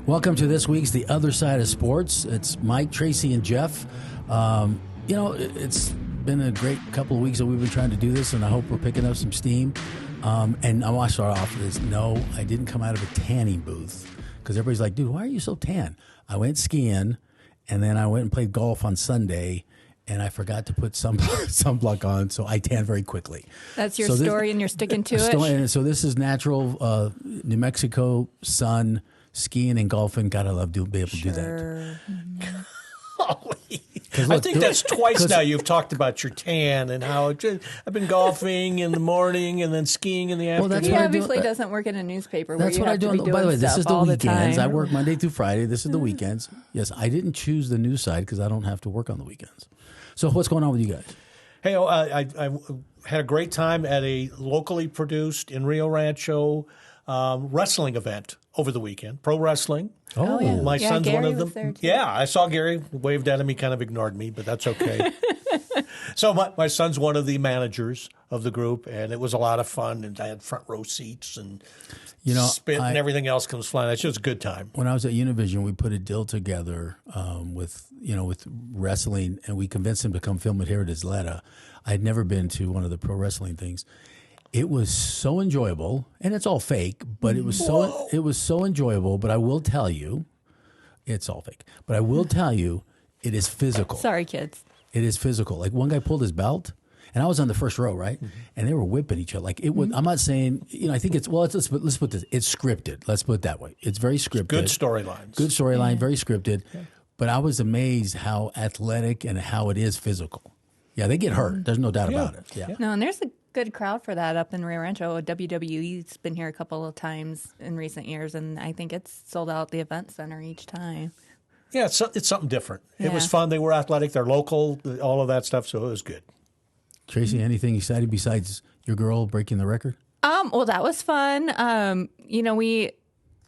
Welcome to this week's The Other Side of Sports. It's Mike, Tracy, and Jeff. It's been a great couple of weeks that we've been trying to do this, and I hope we're picking up some steam. And I want to start off with this. No, I didn't come out of a tanning booth because everybody's like, dude, why are you so tan? I went skiing, and then I went and played golf on Sunday, and I forgot to put sunblock on, so I tan very quickly. That's your story, and you're sticking to it? And so this is natural New Mexico sun, skiing and golfing. God, I love to be able to do that. I think that's twice now you've talked about your tan and how I've been golfing in the morning and then skiing in the afternoon. He obviously doesn't work in a newspaper. That's what I do. By the way, this is the weekends. I work Monday through Friday. This is the weekends. Yes, I didn't choose the news side because I don't have to work on the weekends. So what's going on with you guys? Hey, I had a great time at a locally produced in Rio Rancho wrestling event over the weekend. Pro wrestling. Oh, yeah. My son's Gary one of them. Was there too. Yeah, I saw Gary, waved at him. He kind of ignored me, but that's okay. So my son's one of the managers of the group, and it was a lot of fun. And I had front row seats and spit and everything else comes flying. It's just a good time. When I was at Univision, we put a deal together with wrestling, and we convinced him to come film it here at Isleta. I had never been to one of the pro wrestling things. It was so enjoyable, and it's all fake, but it was so enjoyable. But I will tell you, it's all fake. But I will tell you, it is physical. Sorry, kids. It is physical. Like one guy pulled his belt, and I was on the first row, right? Mm-hmm. And they were whipping each other. Like it would. I'm not saying I think it's let's put this. It's scripted. Let's put it that way. It's very scripted. Good storylines. Good storyline. Very scripted. Yeah. But I was amazed how athletic and how it is physical. Yeah, they get hurt. There's no doubt about it. Yeah. No, and there's a good crowd for that up in Rio Rancho. WWE's been here a couple of times in recent years, and I think it's sold out the event center each time. Yeah, it's something different. Yeah. It was fun. They were athletic. They're local, all of that stuff, so it was good. Tracy, anything exciting besides your girl breaking the record? Well, that was fun.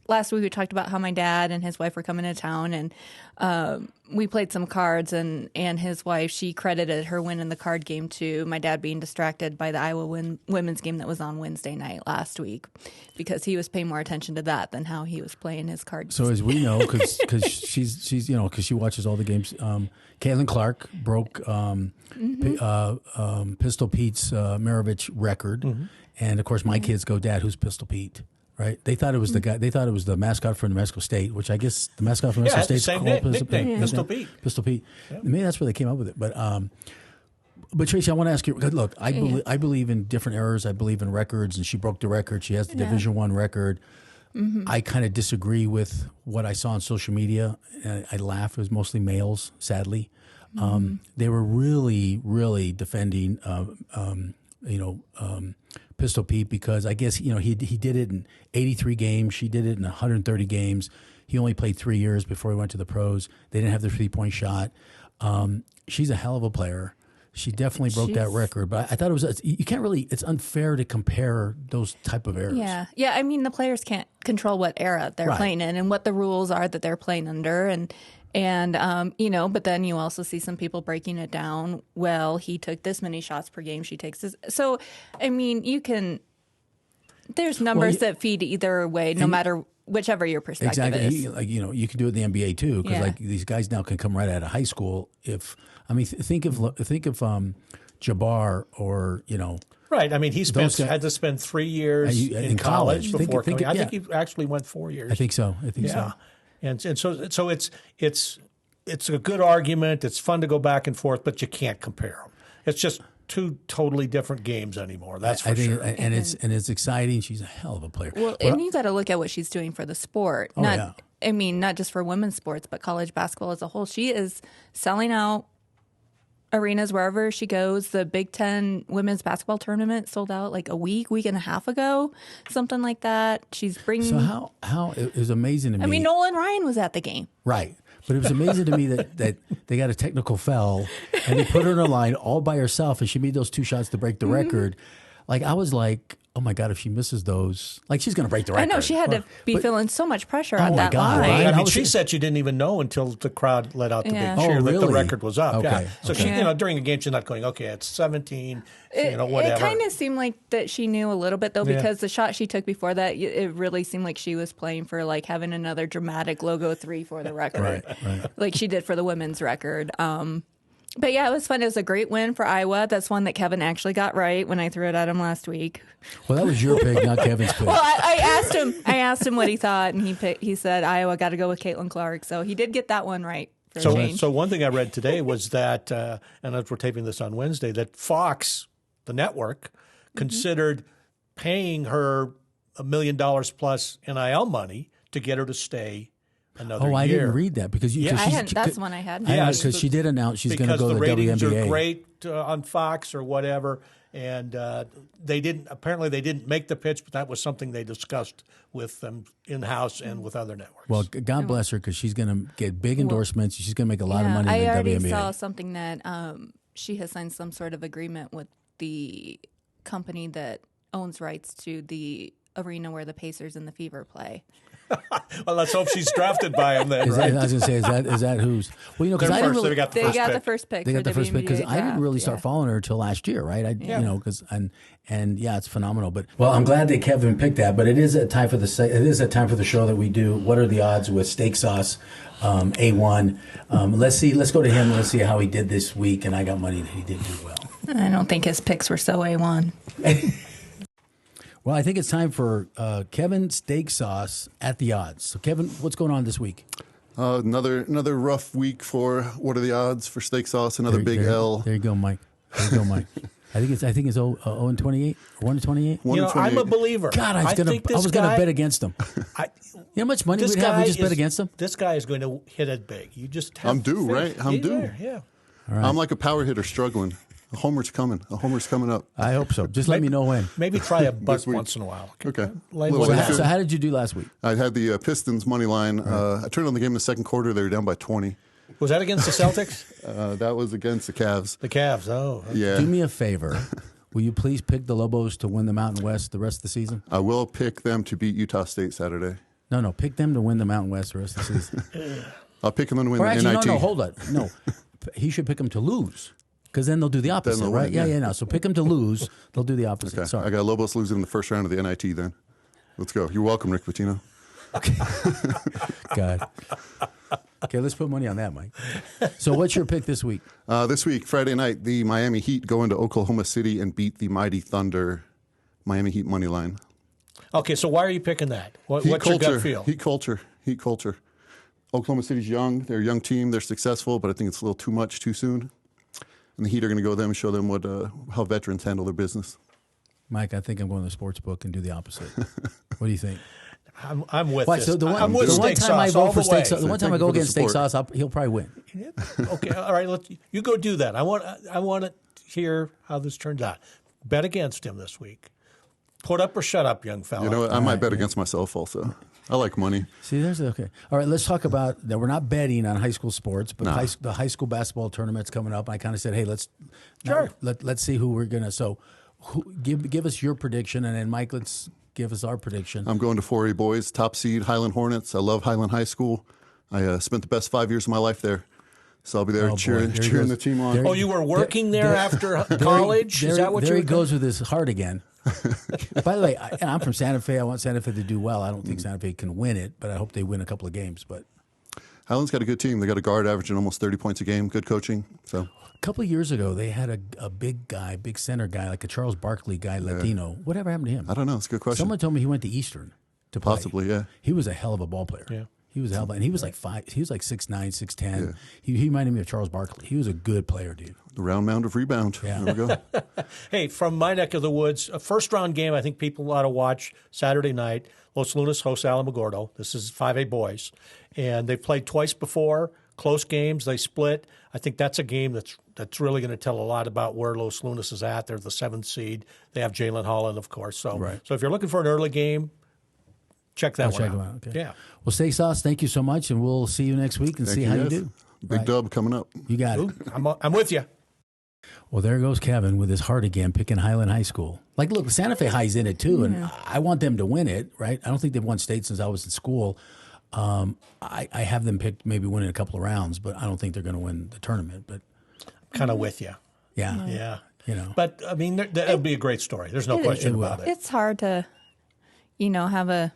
Last week we talked about how my dad and his wife were coming to town, and we played some cards, and his wife, she credited her win in the card game to my dad being distracted by the Iowa women's game that was on Wednesday night last week, because he was paying more attention to that than how he was playing his cards. So as we know, because she's because she watches all the games, Caitlin Clark broke Pistol Pete's Maravich record, and of course my kids go, Dad, who's Pistol Pete? Right? They thought it was the guy. They thought it was the mascot for New Mexico State, which I guess the mascot for New Mexico State's called Pistol Pete. Pistol Pete. Yeah. Maybe that's where they came up with it. But Tracy, I want to ask you. Look, I believe in different eras. I believe in records, and she broke the record. She has the Division I record. Mm-hmm. I kind of disagree with what I saw on social media. I laugh. It was mostly males, sadly. They were really, really defending. Pistol Pete, because I guess he did it in 83 games. She did it in 130 games. He only played 3 years before he went to the pros. They didn't have the 3-point shot. She's a hell of a player. She definitely broke that record. But I thought you can't really. It's unfair to compare those type of eras. Yeah. I mean, the players can't control what era they're playing in and what the rules are that they're playing under, and but then you also see some people breaking it down. Well, he took this many shots per game. She takes this. So, I mean, there's numbers that feed either way, no matter whishever your perspective is. You can do it in the NBA too, because these guys now can come right out of high school. Think of Jabbar or Right. I mean, he had to spend 3 years in college before coming. I think he actually went 4 years. I think so. So. And so it's a good argument. It's fun to go back and forth, but you can't compare them. It's just two totally different games anymore. That's for sure. And it's exciting. She's a hell of a player. Well, and you got to look at what she's doing for the sport. Not just for women's sports, but college basketball as a whole. She is selling out arenas wherever she goes. The Big Ten women's basketball tournament sold out like a week and a half ago, something like that. She's bringing. So how it was amazing to me. I mean, Nolan Ryan was at the game, right? But it was amazing to me that they got a technical foul and they put her in a line all by herself, and she made those 2 shots to break the record. like I was like, oh my God, if she misses those, like she's going to break the record. I know she had to be feeling so much pressure on my that God, line. right? I mean, she said she didn't even know until the crowd let out the big cheer that the record was up. Okay. Yeah. So she, during a game, she's not going, okay, it's 17, whatever. It kind of seemed like that she knew a little bit, though, because the shot she took before that, it really seemed like she was playing for, like, having another dramatic logo 3 for the record. Right. Like she did for the women's record. But yeah, it was fun. It was a great win for Iowa. That's one that Kevin actually got right when I threw it at him last week. Well, that was your pick, not Kevin's pick. Well, I asked him what he thought, and he said Iowa got to go with Caitlin Clark. So he did get that one right. So one thing I read today was that, and as we're taping this on Wednesday, that Fox, the network, considered paying her $1 million plus NIL money to get her to stay another year. I didn't read that because that's one I had. Yeah, because she did announce she's going to go to the WNBA. Because the ratings are great on Fox or whatever, and they didn't make the pitch, but that was something they discussed with them in-house and with other networks. Well, God bless her because she's going to get big endorsements. She's going to make a lot of money in the WNBA. I already saw something that she has signed some sort of agreement with the company that owns rights to the arena where the Pacers and the Fever play. Well, let's hope she's drafted by him then. I was going to say, is that who's? Well, because I didn't really. They got the first pick. They got the first pick because I didn't really start yeah. following her until last year, right? Because it's phenomenal. But well, I'm glad that Kevin picked that. But it is a time for the show that we do. What are the odds with Steak Sauce A1? Let's go to him. Let's see how he did this week. And I got money that he did do well. I don't think his picks were so A1. Well, I think it's time for Kevin Steak Sauce at the odds. So, Kevin, what's going on this week? Another rough week for what are the odds for Steak Sauce? Another big L. There you go, Mike. I think it's 0-28 or 1-28. I'm a believer. God, I was going to bet against him. You know how much money we'd have if we just bet against him? This guy is going to hit it big. You just have I'm due, right? I'm due. Yeah. All right. I'm like a power hitter struggling. A homer's coming. A homer's coming up. I hope so. Just let me know when. Maybe try a butt once in a while. Okay. So how did you do last week? I had the Pistons money line. I turned on the game in the second quarter. They were down by 20. Was that against the Celtics? That was against the Cavs. The Cavs, okay. Yeah. Do me a favor. Will you please pick the Lobos to win the Mountain West the rest of the season? I will pick them to beat Utah State Saturday. No, pick them to win the Mountain West the rest of the season. I'll pick them to win or the NIT. No, hold on. No, he should pick them to lose. Because then they'll do the opposite, right? Win, Yeah. No. So pick them to lose. They'll do the opposite. Okay. Sorry. I got Lobos losing in the first round of the NIT then. Let's go. You're welcome, Rick Pitino. Okay. God. Okay, let's put money on that, Mike. So what's your pick this week? This week, Friday night, the Miami Heat go into Oklahoma City and beat the mighty Thunder. Miami Heat money line. Okay, so why are you picking that? What's your gut feel? Heat culture. Oklahoma City's young. They're a young team. They're successful, but I think it's a little too much too soon. And the Heat are going to go there and show them how veterans handle their business. Mike, I think I'm going to the sports book and do the opposite. What do you think? I'm with this. So I'm with Steak Sauce all the way. The one time I go against Steak Sauce, he'll probably win. Okay, all right. You go do that. I want to hear how this turns out. Bet against him this week. Put up or shut up, young fella. You know what? I might bet against myself also. I like money. See, okay. All right, let's talk about that. We're not betting on high school sports, but the high school basketball tournament's coming up. I kind of said, hey, let's see who we're gonna. So, give us your prediction, and then Mike, let's give us our prediction. I'm going to 4A boys, top seed Highland Hornets. I love Highland High School. I spent the best 5 years of my life there. So I'll be there cheering the team on. You were working there after college? Is that what there he goes with his heart again. By the way, I'm from Santa Fe. I want Santa Fe to do well. I don't think Santa Fe can win it, but I hope they win a couple of games. But Highland's got a good team. They got a guard averaging almost 30 points a game. Good coaching. So a couple of years ago, they had a big center guy, like a Charles Barkley guy, Latino. Whatever happened to him? I don't know. It's a good question. Someone told me he went to Eastern to play. Possibly, yeah. He was a hell of a ball player. Yeah. He was a hell of a, and he was like 5'9", 6'10". Yeah. He reminded me of Charles Barkley. He was a good player, dude. The round mound of rebound. Yeah. There we go. Hey, from my neck of the woods, a first-round game I think people ought to watch Saturday night. Los Lunas hosts Alamogordo. This is 5A boys. And they've played twice before, close games. They split. I think that's a game that's really going to tell a lot about where Los Lunas is at. They're the 7th seed. They have Jalen Holland, of course. So if you're looking for an early game, check that one out. Okay. Yeah. Well, Steak Sauce, thank you so much, and we'll see you next week and see how you do. Big dub coming up. You got it. I'm with you. Well, there goes Kevin with his heart again, picking Highland High School. Like, look, Santa Fe High's in it too, and I want them to win it, right? I don't think they've won state since I was in school. I have them picked maybe winning a couple of rounds, but I don't think they're going to win the tournament. But I'm kind of with you. Yeah. But I mean, that'll be a great story. There's no question about it. It's hard to, have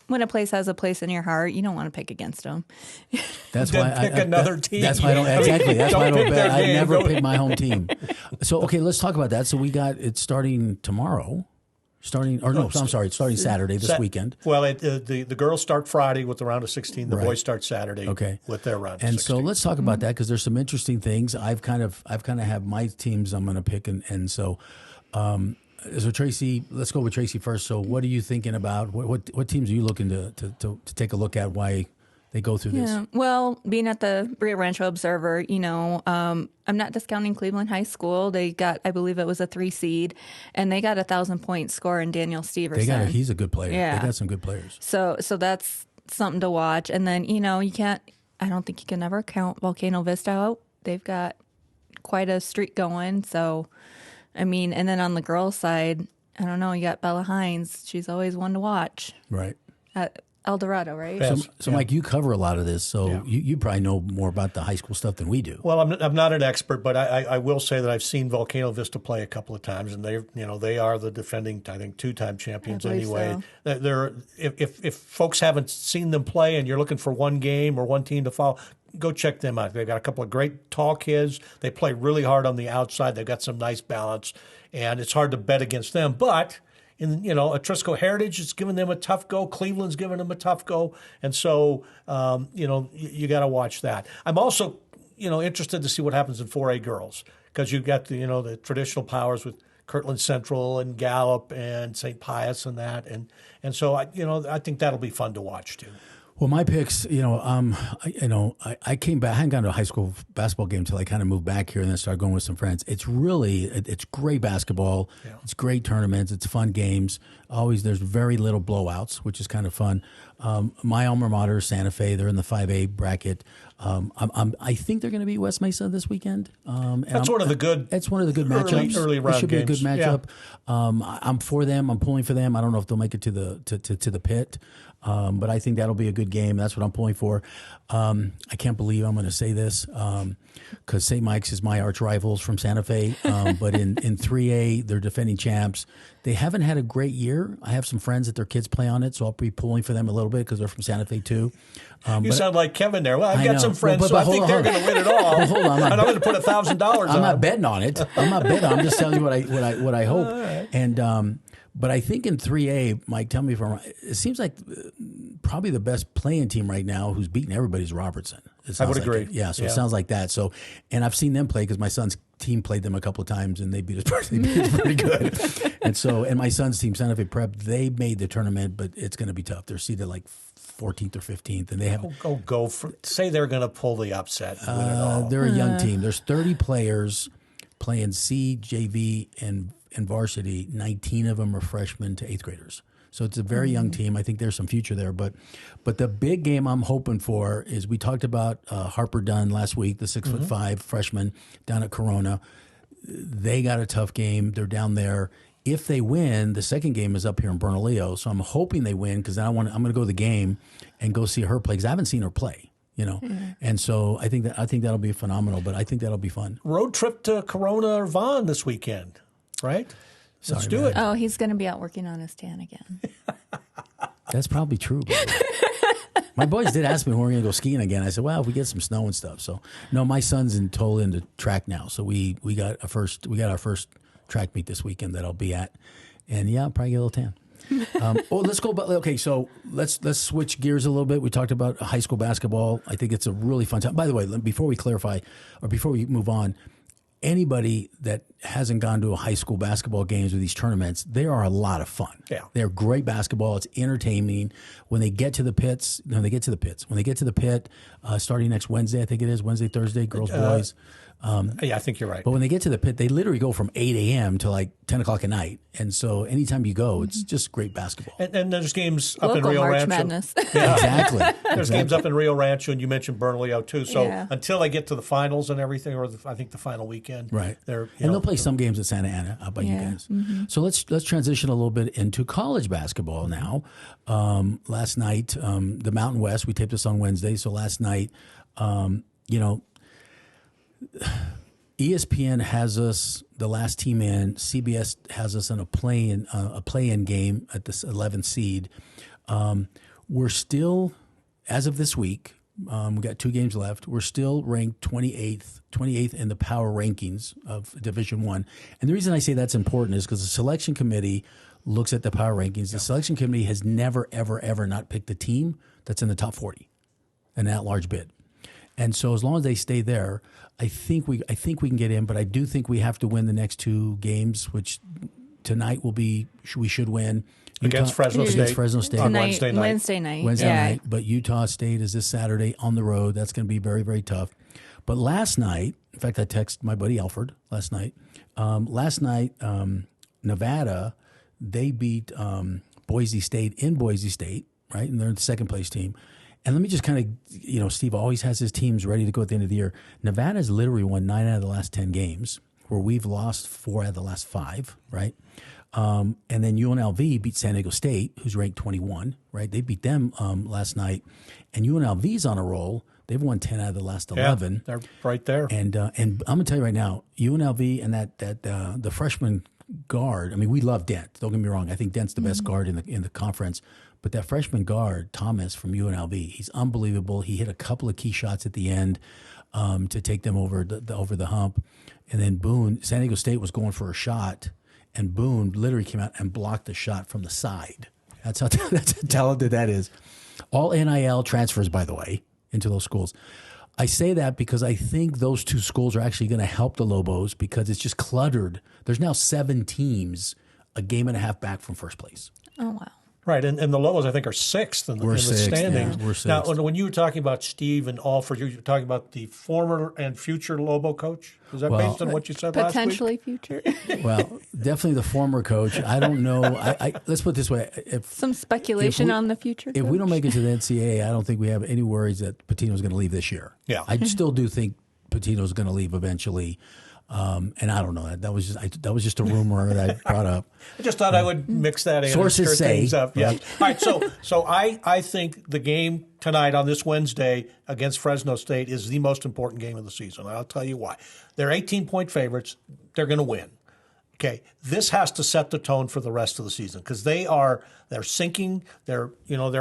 when a place has a place in your heart, you don't want to pick against them. That's why pick another team. That's why I don't exactly. That's why I don't bet. I never Go pick my home team. So okay, let's talk about that. So we got it starting tomorrow. It's starting Saturday this weekend. Well, the girls start Friday with the round of 16. The boys start Saturday with their round of 16. And so let's talk about that because there's some interesting things. I've kind of have my teams I'm going to pick, and so Tracy, let's go with Tracy first. So what are you thinking about? What teams are you looking to take a look at? Why they go through this? Yeah. Well, being at the Rio Rancho Observer, I'm not discounting Cleveland High School. They got, I believe it was a 3 seed, and they got a 1,000-point score in Daniel Steverson. He's a good player. Yeah. They got some good players. So that's something to watch. And then, I don't think you can ever count Volcano Vista out. They've got quite a streak going. So, and then on the girls' side, I don't know, you got Bella Hines. She's always one to watch. Right. At El Dorado, right? Yes. So Mike, you cover a lot of this, so you probably know more about the high school stuff than we do. Well, I'm not an expert, but I will say that I've seen Volcano Vista play a couple of times, and they are the defending, I think, 2-time champions anyway. So. They're if folks haven't seen them play and you're looking for one game or one team to follow, go check them out. They've got a couple of great tall kids. They play really hard on the outside. They've got some nice balance, and it's hard to bet against them, but. Atrisco Heritage is giving them a tough go. Cleveland's giving them a tough go. And so, you got to watch that. I'm also, interested to see what happens in 4A girls because you've got the traditional powers with Kirtland Central and Gallup and St. Pius and that. And so, I think that'll be fun to watch too. Well, my picks, I came back. I hadn't gone to a high school basketball game until I kind of moved back here and then started going with some friends. It's great basketball. Yeah. It's great tournaments. It's fun games. There's very little blowouts, which is kind of fun. My alma mater, Santa Fe, they're in the 5A bracket. I think they're going to beat West Mesa this weekend. That's one of the good. It's one of the good matchups. Early round it should games. be a good matchup. Yeah. I'm for them. I'm pulling for them. I don't know if they'll make it to the pit. But I think that'll be a good game. That's what I'm pulling for. I can't believe I'm going to say this because St. Mike's is my arch rivals from Santa Fe. But in 3A, they're defending champs. They haven't had a great year. I have some friends that their kids play on it, so I'll be pulling for them a little bit because they're from Santa Fe too. You sound like Kevin there. Well, I've got some friends, so I think they're going to win it all. Well, hold on, and I'm going to put $1,000 on. I'm not betting on it. I'm just telling you what I hope. Right. And but I think in 3A, Mike, tell me if I'm wrong. It seems like probably the best playing team right now who's beating everybody is Robertson. I would agree. Yeah, so it sounds like that. So, and I've seen them play because my son's team played them a couple of times and they beat us pretty good. And my son's team, Santa Fe Prep, they made the tournament, but it's going to be tough. They're seeded like 14th or 15th, and they have say they're going to pull the upset. And win it all. They're a young team. There's 30 players playing C, JV, and varsity. 19 of them are freshmen to 8th graders. So it's a very young team. I think there's some future there. But the big game I'm hoping for is we talked about Harper Dunn last week, the 6'5" freshman down at Corona. They got a tough game. They're down there. If they win, the second game is up here in Bernalillo. So I'm hoping they win because I'm going to go to the game and go see her play because I haven't seen her play. And so I think that'll be phenomenal. But I think that'll be fun. Road trip to Corona or Vaughn this weekend, right? Let's do it. Oh, he's going to be out working on his tan again. That's probably true. My boys did ask me when we're going to go skiing again. I said, well, if we get some snow and stuff. So, no, my son's totally into track now. So we got our first track meet this weekend that I'll be at. And, yeah, I'll probably get a little tan. Let's go. Okay, so let's switch gears a little bit. We talked about high school basketball. I think it's a really fun time. By the way, before we clarify or before we move on, anybody that hasn't gone to a high school basketball games or these tournaments, they are a lot of fun. Yeah. They're great basketball. It's entertaining. When they get to the pit, starting next Wednesday, I think it is, Wednesday, Thursday, girls, boys. Yeah, I think you're right. But when they get to the pit, they literally go from 8 a.m. to like 10 o'clock at night. And so anytime you go, it's just great basketball. And there's games up in Local Rio March Rancho. Madness. Yeah. Exactly. There's games up in Rio Rancho, and you mentioned Bernalillo too. So Yeah. until they get to the finals and everything, or I think the final weekend, Right. They're, And they'll play some games at Santa Ana out by you Yeah. guys. So let's transition a little bit into college basketball now. Last night, the Mountain West, we taped this on Wednesday. So last night, ESPN has us the last team in. CBS has us in a play-in game at this 11th seed. We're still, as of this week, we got 2 games left. We're still ranked 28th in the power rankings of Division I. And the reason I say that's important is because the selection committee looks at the power rankings. The selection committee has never, ever, ever not picked a team that's in the top 40, an at-large bid. And so as long as they stay there, I think we can get in. But I do think we have to win the next 2 games, which tonight we should win. against Fresno State. Against Fresno State. On Tonight, Wednesday night. Wednesday yeah. night. But Utah State is this Saturday on the road. That's going to be very, very tough. But last night, in fact, I texted my buddy Alfred last night. Nevada, they beat Boise State in Boise State, right? And they're the second place team. And let me just kind of, Steve always has his teams ready to go at the end of the year. Nevada's literally won 9 out of the last 10 games, where we've lost 4 out of the last 5, right? And then UNLV beat San Diego State, who's ranked 21, right? They beat them last night. And UNLV's on a roll. They've won 10 out of the last 11. Yeah, they're right there. And I'm going to tell you right now, UNLV and the freshman guard. I mean, we love Dent. Don't get me wrong. I think Dent's the best guard in the conference. But that freshman guard, Thomas from UNLV, he's unbelievable. He hit a couple of key shots at the end to take them over the hump. And then Boone, San Diego State was going for a shot, and Boone literally came out and blocked the shot from the side. That's how talented that is. All NIL transfers, by the way, into those schools. I say that because I think those 2 schools are actually going to help the Lobos because it's just cluttered. There's now 7 teams a game and a half back from first place. Oh, wow. Right, and the Lobos, I think, are 6th in the standings. Yeah, we're 6th. Now, when you were talking about Steve and Alfred, you were talking about the former and future Lobo coach? Is that based on what you said last week? Potentially future. Well, definitely the former coach. I don't know. Let's put it this way. Some speculation on the future. If we don't make it to the NCAA, I don't think we have any worries that Patino's going to leave this year. Yeah. I still do think Patino's going to leave eventually. And I don't know. That was just a rumor that I brought up. I just thought I would mix that in. Sources and stir say. things up. Yeah. All right. So I think the game tonight on this Wednesday against Fresno State is the most important game of the season. And I'll tell you why. They're 18-point favorites. They're going to win. Okay. This has to set the tone for the rest of the season because they're sinking. They're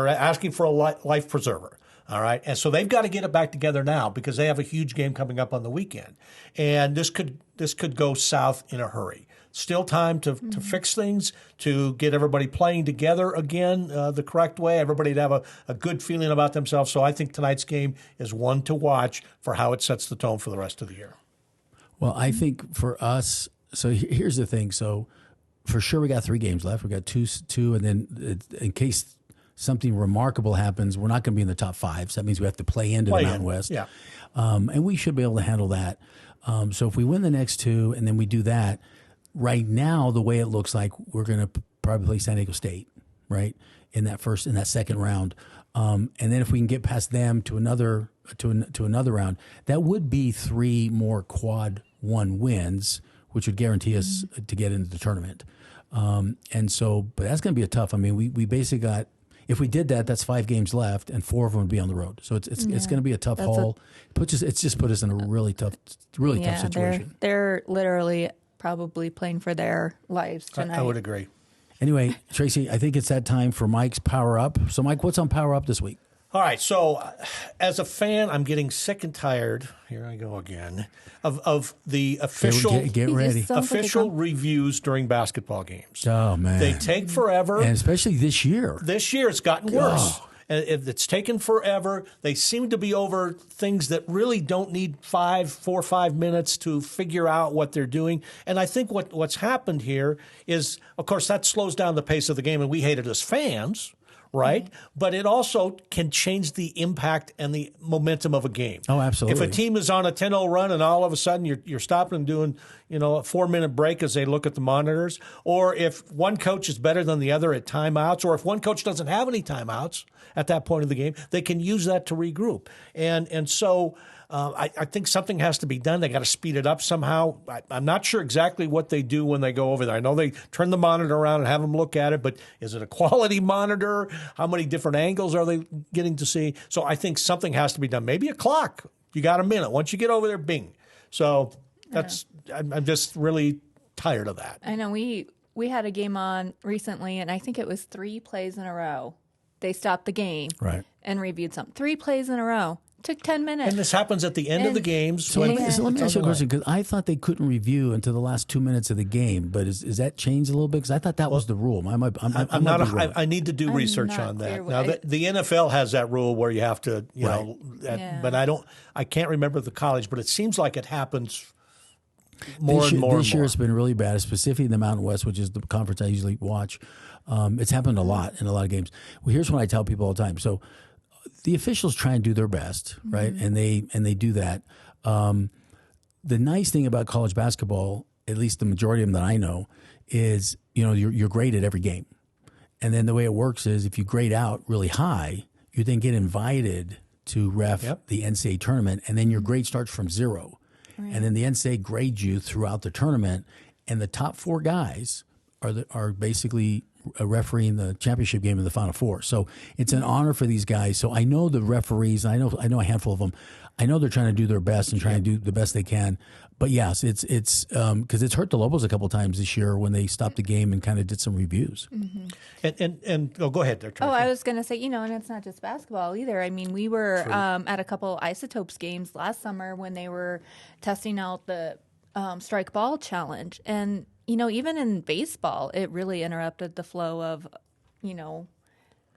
asking for a life preserver. All right. And so they've got to get it back together now because they have a huge game coming up on the weekend. And this could go south in a hurry. Still time to fix things, to get everybody playing together again the correct way, everybody to have a good feeling about themselves. So I think tonight's game is one to watch for how it sets the tone for the rest of the year. Well, I think for us, so here's the thing. So for sure we got 3 games left. We got two, and then in case something remarkable happens, we're not going to be in the top 5. So that means we have to play into the Mountain West. Yeah. And we should be able to handle that. So if we win the next 2 and then we do that, right now the way it looks like we're going to probably play San Diego State, right, in that second round. And then if we can get past them to another round, that would be 3 more quad 1 wins, which would guarantee us to get into the tournament. And so, but that's going to be tough. I mean, we basically got. If we did that, that's 5 games left, and 4 of them would be on the road. So it's going to be a tough haul. It's just put us in a really tough situation. They're literally probably playing for their lives tonight. I would agree. Anyway, Tracy, I think it's that time for Mike's Power Up. So, Mike, what's on Power Up this week? All right, so as a fan, I'm getting sick and tired. Here I go again of the official Get ready. official reviews during basketball games. Oh man, they take forever, and especially this year. This year, it's gotten worse. And it's taken forever. They seem to be over things that really don't need 4 or 5 minutes to figure out what they're doing. And I think what's happened here is, of course, that slows down the pace of the game, and we hate it as fans. right? But it also can change the impact and the momentum of a game. Oh, absolutely. If a team is on a 10-0 run and all of a sudden you're stopping them doing, a 4-minute break as they look at the monitors, or if one coach is better than the other at timeouts, or if one coach doesn't have any timeouts at that point of the game, they can use that to regroup. And so I think something has to be done. They got to speed it up somehow. I'm not sure exactly what they do when they go over there. I know they turn the monitor around and have them look at it, but is it a quality monitor? How many different angles are they getting to see? So I think something has to be done. Maybe a clock. You got a minute. Once you get over there, bing. So I'm just really tired of that. I know we had a game on recently, and I think it was 3 plays in a row. They stopped the game and reviewed something. 3 plays in a row. Took 10 minutes. And this happens at the end of the games. So let me ask you a question, because I thought they couldn't review until the last 2 minutes of the game. But is that changed a little bit? Because I thought that was the rule. I need to do research on that. Now, the NFL has that rule where you have to, but I can't remember the college, but it seems like it happens more and more. This year it's been really bad, specifically in the Mountain West, which is the conference I usually watch. It's happened a lot in a lot of games. Well, here's what I tell people all the time. So the officials try and do their best, right? And they do that. The nice thing about college basketball, at least the majority of them that I know, is you're graded every game. And then the way it works is if you grade out really high, you then get invited to ref the NCAA tournament, and then your grade starts from 0. Right. And then the NCAA grades you throughout the tournament, and the top 4 guys are basically refereeing the championship game in the Final Four. So it's an honor for these guys. So I know the referees, I know a handful of them. I know they're trying to do their best and trying to do the best they can. But yes, it's because it's hurt the Lobos a couple of times this year when they stopped the game and kind of did some reviews. And go ahead there, Tracy. I was going to say, and it's not just basketball either. I mean, we were at a couple Isotopes games last summer when they were testing out the strike ball challenge. And even in baseball, it really interrupted the flow of, the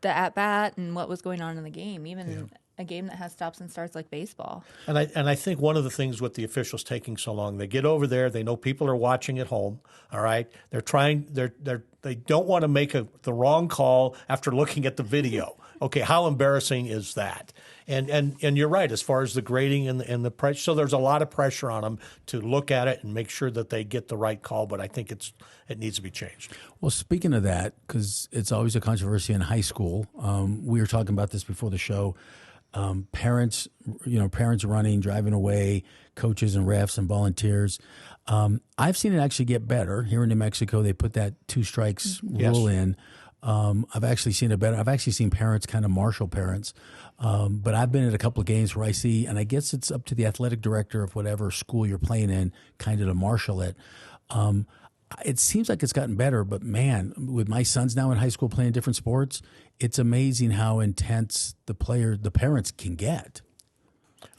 at-bat and what was going on in the game, even a game that has stops and starts like baseball. And I think one of the things with the officials taking so long, they get over there, they know people are watching at home, all right? They're trying, they don't want to make the wrong call after looking at the video. Okay, how embarrassing is that? And you're right, as far as the grading and the pressure. So there's a lot of pressure on them to look at it and make sure that they get the right call, but I think it needs to be changed. Well, speaking of that, because it's always a controversy in high school, we were talking about this before the show. Parents running, driving away, coaches and refs and volunteers. I've seen it actually get better. Here in New Mexico, they put that 2 strikes rule in. I've actually seen it better. I've actually seen parents kind of marshal parents. But I've been at a couple of games where I see, and I guess it's up to the athletic director of whatever school you're playing in kind of to marshal it. It seems like it's gotten better, but man, with my sons now in high school playing different sports, it's amazing how intense the parents can get.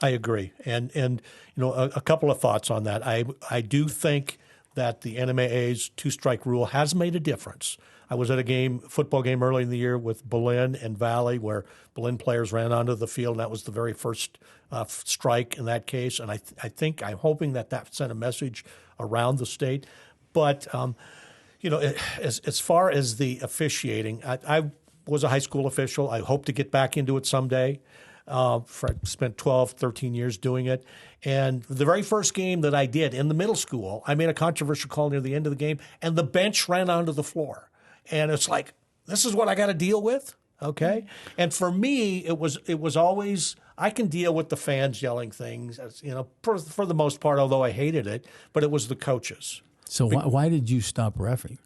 I agree. And a couple of thoughts on that. I do think that the NMAA's 2-strike rule has made a difference. I was at a football game early in the year with Belen and Valley, where Belen players ran onto the field, and that was the very first strike in that case. And I'm hoping that sent a message around the state. But as far as the officiating, I was a high school official. I hope to get back into it someday. I spent 12, 13 years doing it. And the very first game that I did in the middle school, I made a controversial call near the end of the game, and the bench ran onto the floor. And it's like, this is what I got to deal with, okay? And for me, it was always, I can deal with the fans yelling things, for the most part, although I hated it, but it was the coaches. So why did you stop reffing?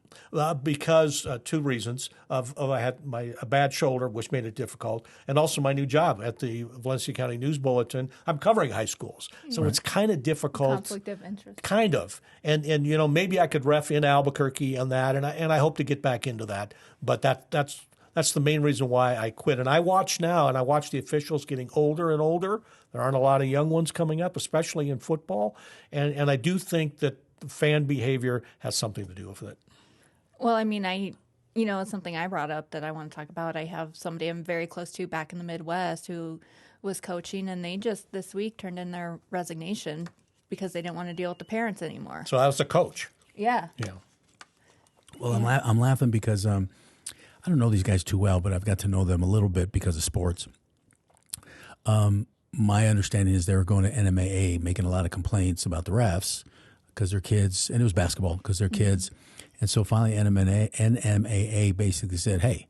Because 2 reasons. I had a bad shoulder, which made it difficult, and also my new job at the Valencia County News Bulletin. I'm covering high schools, so it's kind of difficult. Conflict of interest. Kind of. And maybe I could ref in Albuquerque on that, and I hope to get back into that. But that's the main reason why I quit. And I watch now, and I watch the officials getting older and older. There aren't a lot of young ones coming up, especially in football. And I do think that fan behavior has something to do with it. Well, I mean, it's something I brought up that I want to talk about. I have somebody I'm very close to back in the Midwest who was coaching, and they just this week turned in their resignation because they didn't want to deal with the parents anymore. So I was a coach. Yeah. Yeah. Well, I'm laughing because I don't I don't know these guys too well, but I've got to know them a little bit because of sports. My understanding is they were going to NMAA, making a lot of complaints about the refs because they're kids, and it was basketball because they're kids. And so finally NMAA basically said, hey,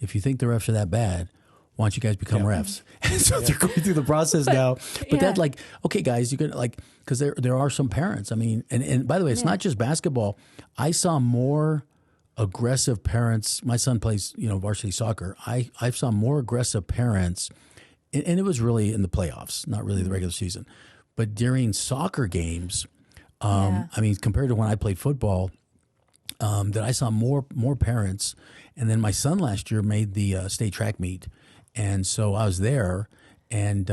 if you think the refs are that bad, why don't you guys become refs? And so they're going through the process now. But that, like, okay, guys, you're going to, like, because there are some parents. I mean, and by the way, it's not just basketball. I saw more aggressive parents. My son plays, varsity soccer. I saw more aggressive parents, and it was really in the playoffs, not really the regular season. But during soccer games, I mean, compared to when I played football, that I saw more parents. And then my son last year made the state track meet. And so I was there, and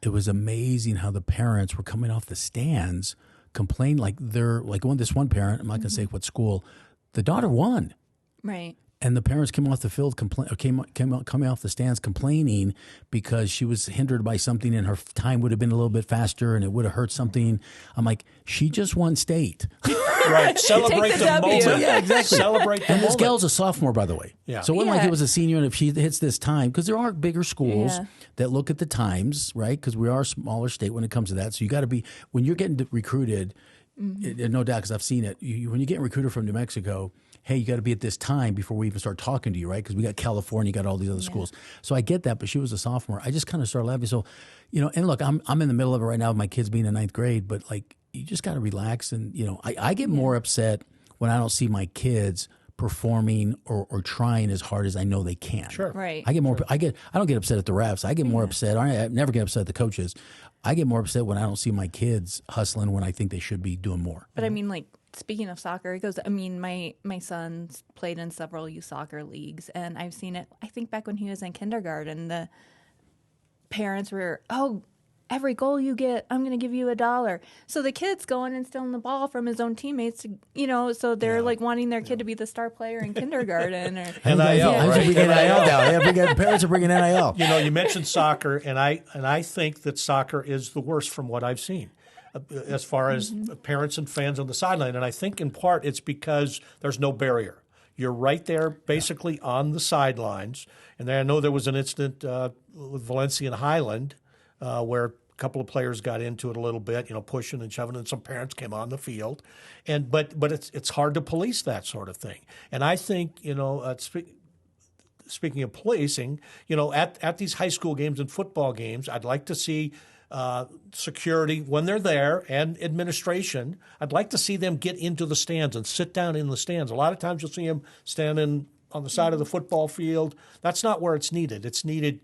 it was amazing how the parents were coming off the stands, complaining this one parent, I'm not going to say what school, the daughter won. Right. And the parents came off the field, coming off the stands complaining because she was hindered by something and her time would have been a little bit faster and it would have hurt something. I'm like, she just won state. Right. Celebrate the moment. Yeah, exactly. Celebrate the moment. And this gal's a sophomore, by the way. Yeah. So it wasn't like it was a senior, and if she hits this time, because there are bigger schools Yeah. that look at the times, right? Because we are a smaller state when it comes to that. So you got to be, when you're getting recruited, no doubt, because I've seen it, when you're getting recruited from New Mexico, hey, you got to be at this time before we even start talking to you, right? Because we got California, you got all these other schools. So I get that, but she was a sophomore. I just kind of started laughing. So, and look, I'm in the middle of it right now with my kids being in ninth grade, but like, you just got to relax. And, I get more upset when I don't see my kids performing or trying as hard as I know they can. Sure. Right. I don't get upset at the refs. I get more upset. I never get upset at the coaches. I get more upset when I don't see my kids hustling when I think they should be doing more. But I mean, like, speaking of soccer, my son's played in several youth soccer leagues, and I've seen it. I think back when he was in kindergarten, the parents were, every goal you get, I'm going to give you $1. So the kid's going and stealing the ball from his own teammates, so they're like wanting their kid to be the star player in kindergarten. Or NIL, right? NIL now. Parents are bringing NIL. You mentioned soccer, and I think that soccer is the worst from what I've seen, as far as parents and fans on the sideline. And I think in part it's because there's no barrier. You're right there basically on the sidelines. And then I know there was an incident with Valencia and Highland where a couple of players got into it a little bit, pushing and shoving, and some parents came on the field. But it's hard to police that sort of thing. And I think, speaking of policing, at these high school games and football games, I'd like to see security when they're there and administration. I'd like to see them get into the stands and sit down in the stands. A lot of times you'll see them standing on the side of the football field. That's not where it's needed. It's needed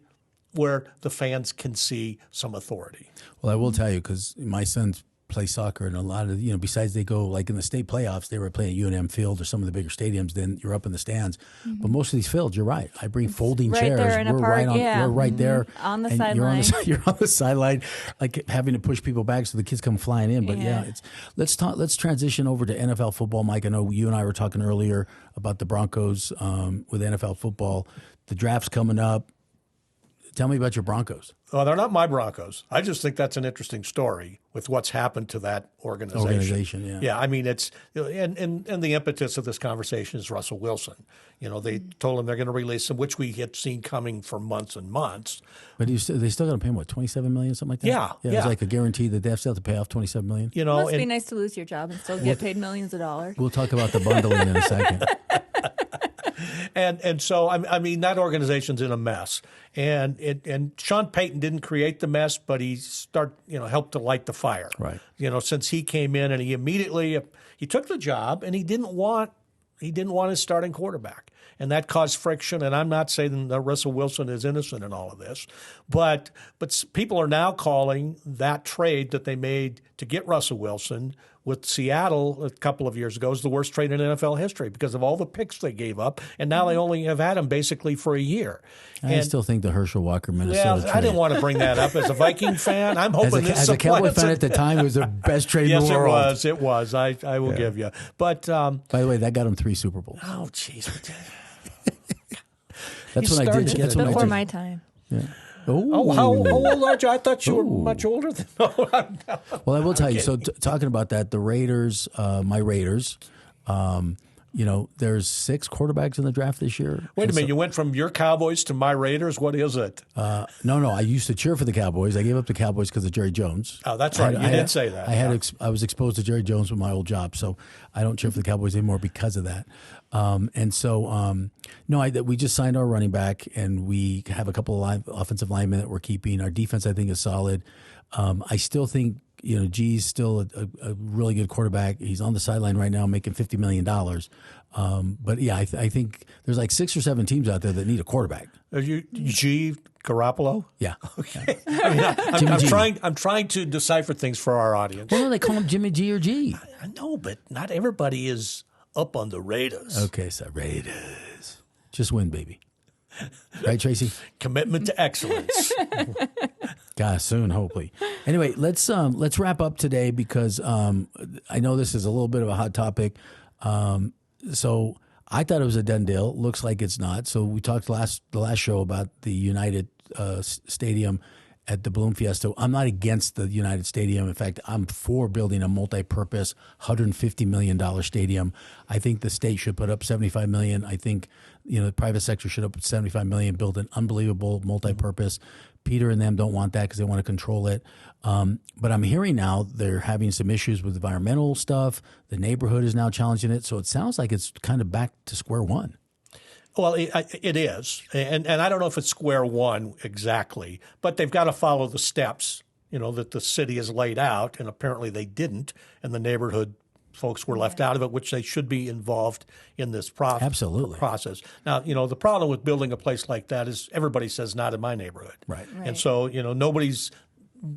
where the fans can see some authority. Well, I will tell you, because my sons play soccer, and a lot of, besides they go, like in the state playoffs, they were playing at UNM Field or some of the bigger stadiums, then you're up in the stands. But most of these fields, you're right. I bring folding chairs. We're right there. On the sideline. You're on the sideline, like having to push people back so the kids come flying in. But let's transition over to NFL football. Mike, I know you and I were talking earlier about the Broncos with NFL football. The draft's coming up. Tell me about your Broncos. Well, they're not my Broncos. I just think that's an interesting story with what's happened to that organization. Yeah, I mean, it's and the impetus of this conversation is Russell Wilson. They told him they're going to release him, which we had seen coming for months and months. But they still got to pay him, what, $27 million, something like that? Yeah. It's like a guarantee that they still have to pay off $27 million. It must be nice to lose your job and still get paid millions of dollars. We'll talk about the bundling in a second. And so, I mean, that organization's in a mess. And Sean Payton didn't create the mess, but he helped to light the fire. Right. Since he came in, and he immediately he took the job, and he didn't want his starting quarterback. And that caused friction. And I'm not saying that Russell Wilson is innocent in all of this, but people are now calling that trade that they made to get Russell Wilson with Seattle a couple of years ago is the worst trade in NFL history because of all the picks they gave up. And now they only have had him basically for a year. I still think the Herschel Walker, Minnesota trade. I didn't want to bring that up as a Viking fan. I'm hoping as a Cowboy fan at the time, it was the best trade in the world. Yes, it was. I will give you. But by the way, that got him 3 Super Bowls. Oh, jeez. That's when I did. That's before my time. Yeah. Oh, how old are you? I thought you were much older than. Well, I will tell you. So talking about that, the Raiders, my Raiders, there's 6 quarterbacks in the draft this year. Wait a minute, you went from your Cowboys to my Raiders? What is it? No, I used to cheer for the Cowboys. I gave up the Cowboys because of Jerry Jones. Oh, that's right. You did say that. I was exposed to Jerry Jones with my old job, so I don't cheer for the Cowboys anymore because of that. We just signed our running back, and we have a couple of offensive linemen that we're keeping. Our defense, I think, is solid. I still think G's still a really good quarterback. He's on the sideline right now making $50 million. But yeah, I think there's like 6 or 7 teams out there that need a quarterback. Are you G Garoppolo? Yeah. Okay. I'm trying to decipher things for our audience. Well, no, they call him Jimmy G or G. I know, but not everybody is up on the Raiders. Okay, so Raiders. Just win, baby. Right, Tracy? Commitment to excellence. God, soon, hopefully. Anyway, let's wrap up today because I know this is a little bit of a hot topic. So I thought it was a done deal. Looks like it's not. So we talked the last show about the United Stadium at the Balloon Fiesta. I'm not against the United Stadium. In fact, I'm for building a multi-purpose $150 million stadium. I think the state should put up $75 million. I think the private sector should put $75 million, build an unbelievable multi-purpose. Peter and them don't want that because they want to control it. But I'm hearing now they're having some issues with environmental stuff. The neighborhood is now challenging it. So it sounds like it's kind of back to square one. Well, it is. And I don't know if it's square one exactly, but they've got to follow the steps, that the city has laid out. And apparently they didn't. And the neighborhood folks were left out of it, which they should be involved in this process. Absolutely. Now, the problem with building a place like that is everybody says not in my neighborhood. Right. And so, nobody's,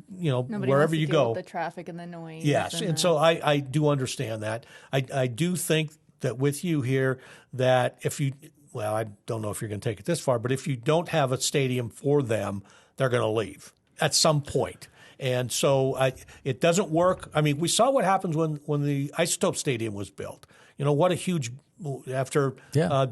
Nobody wherever wants to you deal go. with the traffic and the noise. Yes. And so I do understand that. I do think that with you here that I don't know if you're going to take it this far, but if you don't have a stadium for them, they're going to leave at some point. And so it doesn't work. I mean, we saw what happens when the Isotope Stadium was built. What a huge after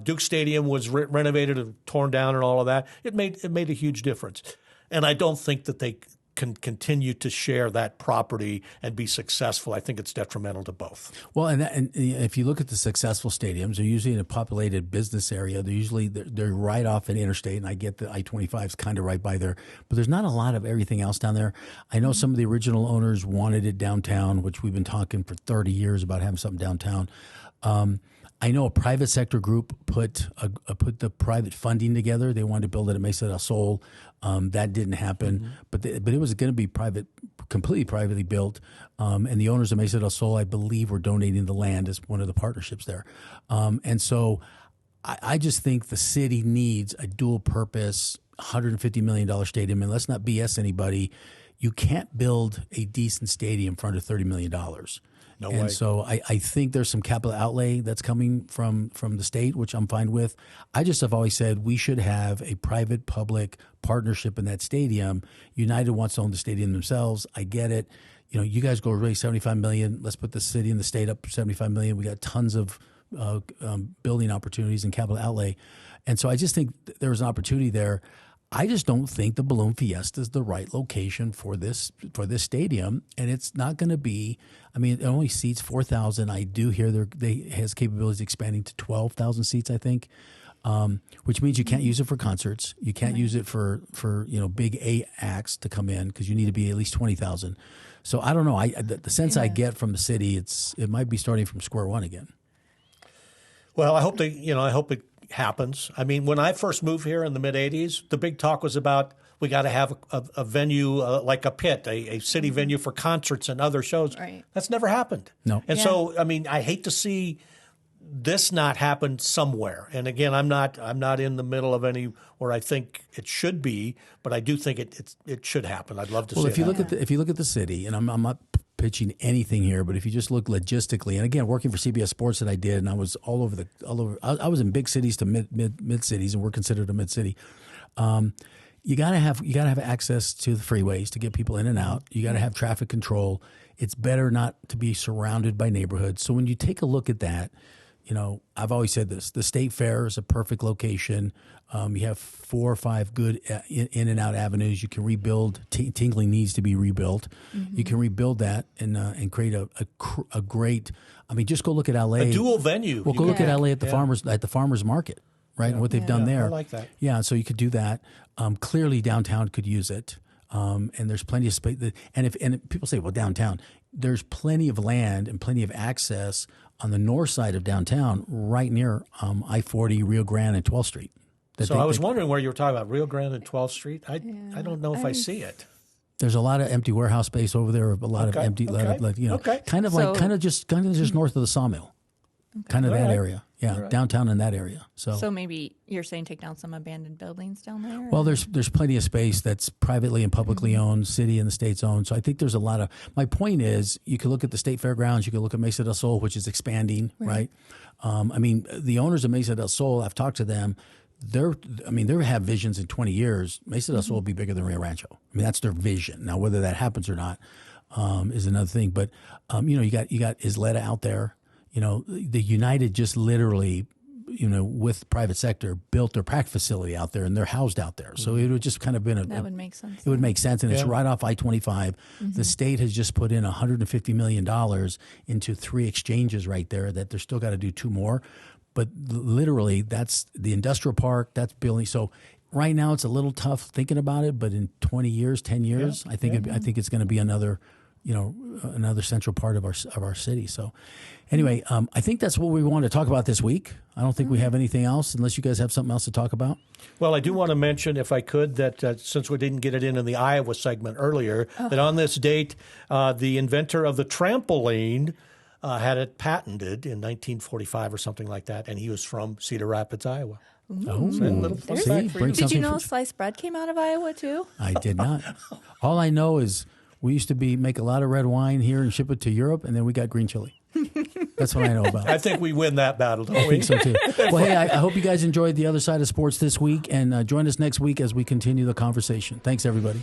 Duke Stadium was renovated and torn down and all of that. It made a huge difference. And I don't think that they can continue to share that property and be successful. I think it's detrimental to both. Well, and if you look at the successful stadiums, they're usually in a populated business area. They're right off an interstate, and I get the I-25 is kind of right by there, but there's not a lot of everything else down there. I know some of the original owners wanted it downtown, which we've been talking for 30 years about having something downtown. I know a private sector group put the private funding together. They wanted to build it at Mesa del Sol. That didn't happen, but it was going to be completely privately built. And the owners of Mesa del Sol, I believe, were donating the land as one of the partnerships there. And so I just think the city needs a dual purpose $150 million stadium. And let's not BS anybody. You can't build a decent stadium for under $30 million. No and way. So I think there's some capital outlay that's coming from the state, which I'm fine with. I just have always said we should have a private-public partnership in that stadium. United wants to own the stadium themselves. I get it. You guys go raise $75 million. Let's put the city and the state up $75 million. We got tons of building opportunities and capital outlay. And so I just think there's an opportunity there. I just don't think the Balloon Fiesta is the right location for this stadium, and it's not going to be. I mean, it only seats 4,000. I do hear they has capabilities expanding to 12,000 seats. I think, which means you can't use it for concerts. You can't use it for big A acts to come in because you need to be at least 20,000. So I don't know. The sense I get from the city, it might be starting from square one again. Well, I hope it happens. I mean, when I first moved here in the mid-'80s, the big talk was about we got to have a venue like a pit, a city venue for concerts and other shows. Right. That's never happened. No. And so, I mean, I hate to see this not happen somewhere. And again, I'm not in the middle of any where I think it should be, but I do think it should happen. I'd love to see it. Well, if you look at the city, and I'm not pitching anything here, but if you just look logistically, and again, working for CBS Sports that I did, and I was all over. I was in big cities to mid cities, and we're considered a mid city. You gotta have access to the freeways to get people in and out. You gotta have traffic control. It's better not to be surrounded by neighborhoods. So when you take a look at that, I've always said this: the State Fair is a perfect location. You have 4 or 5 good in and out avenues. You can rebuild. Tingley needs to be rebuilt. Mm-hmm. You can rebuild that and create a great. I mean, just go look at LA. A dual venue. Well, go look at LA at the farmers market, right? And what they've done there. I like that. Yeah, so you could do that. Clearly, downtown could use it. And there's plenty of space. And people say, well, downtown, there's plenty of land and plenty of access on the north side of downtown, right near I-40, Rio Grande, and 12th Street. So I was wondering where you were talking about, Rio Grande and 12th Street. I don't know if I see it. There's a lot of empty warehouse space over there. A lot of empty, kind of just north of the Sawmill. Okay. Kind of that area. Yeah, downtown in that area. So maybe you're saying take down some abandoned buildings down there? Well, there's plenty of space that's privately and publicly owned, city and the state's owned. So I think there's a lot of. My point is, you could look at the State Fairgrounds, you could look at Mesa del Sol, which is expanding, right? I mean, the owners of Mesa del Sol, I've talked to them. They have visions in 20 years. Mesa del Sol will be bigger than Rio Rancho. I mean, that's their vision. Now, whether that happens or not is another thing. But you got Isleta out there. The United just literally, with private sector, built their prac facility out there, and they're housed out there. So it would just kind of been that would make sense. It would make sense, and it's right off I-25. Mm-hmm. The state has just put in $150 million into 3 exchanges right there. That they're still got to do 2 more, but literally that's the industrial park. That's building. So right now it's a little tough thinking about it, but in 20 years, 10 years, I think it's going to be another central part of our city. So anyway, I think that's what we want to talk about this week. I don't think we have anything else, unless you guys have something else to talk about. Well, I do want to mention, if I could, that since we didn't get it in the Iowa segment earlier, that on this date, the inventor of the trampoline had it patented in 1945 or something like that, and he was from Cedar Rapids, Iowa. Did you know sliced bread came out of Iowa too? I did not. All I know is we used to make a lot of red wine here and ship it to Europe, and then we got green chili. That's what I know about. I think we win that battle, don't we? I think so too. Well, hey, I hope you guys enjoyed the other side of sports this week, and join us next week as we continue the conversation. Thanks, everybody.